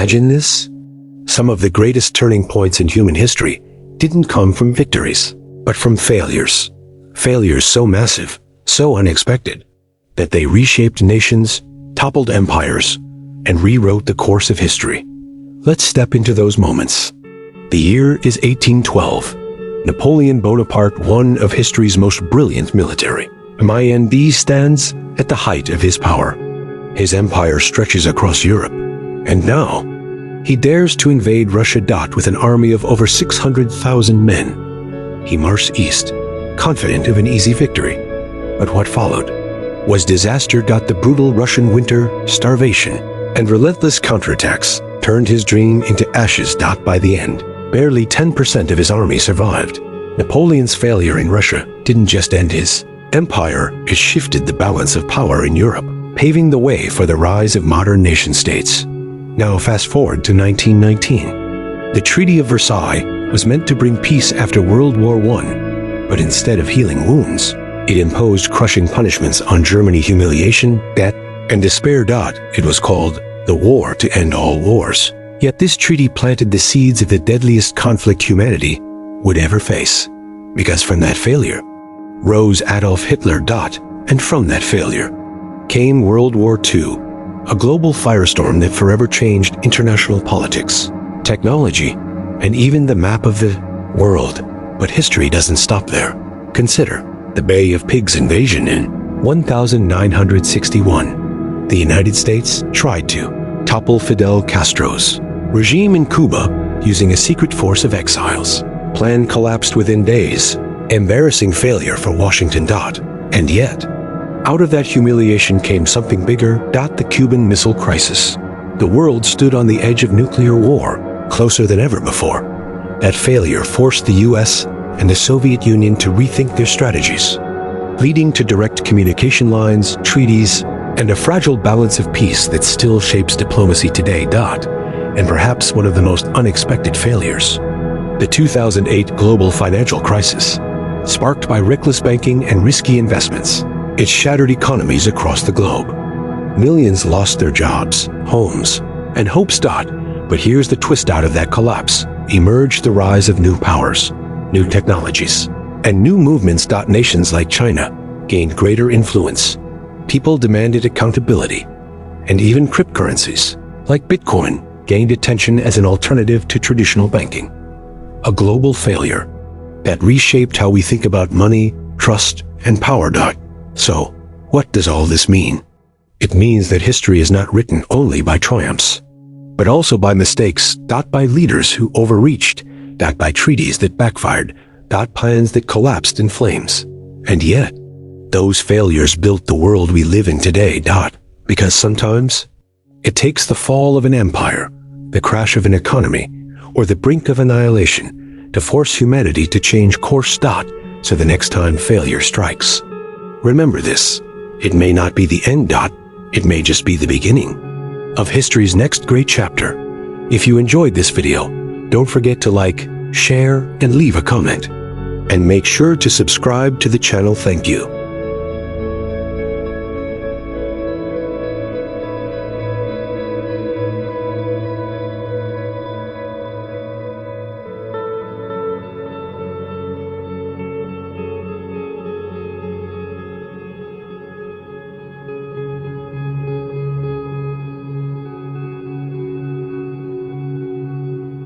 Imagine this? Some of the greatest turning points in human history didn't come from victories, but from failures. Failures so massive, so unexpected, that they reshaped nations, toppled empires, and rewrote the course of history. Let's step into those moments. The year is 1812. Napoleon Bonaparte, one of history's most brilliant military minds, stands at the height of his power. His empire stretches across Europe, and now he dares to invade Russia. With an army of over 600,000 men, he marched east, confident of an easy victory. But what followed was disaster. The brutal Russian winter, starvation, and relentless counterattacks turned his dream into ashes. By the end, barely 10% of his army survived. Napoleon's failure in Russia didn't just end his empire, it shifted the balance of power in Europe, paving the way for the rise of modern nation-states. Now fast forward to 1919. The Treaty of Versailles was meant to bring peace after World War I, but instead of healing wounds, it imposed crushing punishments on Germany: humiliation, debt, and despair. It was called the War to End All Wars. Yet this treaty planted the seeds of the deadliest conflict humanity would ever face. Because from that failure rose Adolf Hitler. And from that failure came World War II, a global firestorm that forever changed international politics, technology, and even the map of the world. But history doesn't stop there. Consider the Bay of Pigs invasion in 1961. The United States tried to topple Fidel Castro's regime in Cuba using a secret force of exiles. Plan collapsed within days. Embarrassing failure for Washington. And yet, out of that humiliation came something bigger. The Cuban Missile Crisis. The world stood on the edge of nuclear war, closer than ever before. That failure forced the US and the Soviet Union to rethink their strategies, leading to direct communication lines, treaties, and a fragile balance of peace that still shapes diplomacy today. And perhaps one of the most unexpected failures, the 2008 global financial crisis. Sparked by reckless banking and risky investments, it shattered economies across the globe. Millions lost their jobs, homes, and hopes. But here's the twist: out of that collapse emerged the rise of new powers, new technologies, and new movements. Nations like China gained greater influence. People demanded accountability, and even cryptocurrencies like Bitcoin gained attention as an alternative to traditional banking. A global failure that reshaped how we think about money, trust, and power. So, what does all this mean? It means that history is not written only by triumphs, but also by mistakes. By leaders who overreached, by treaties that backfired, plans that collapsed in flames. And yet, those failures built the world we live in today. Because sometimes, it takes the fall of an empire, the crash of an economy, or the brink of annihilation to force humanity to change course. So the next time failure strikes, remember this: it may not be the end. It may just be the beginning of history's next great chapter. If you enjoyed this video, don't forget to like, share, and leave a comment. And make sure to subscribe to the channel. Thank you.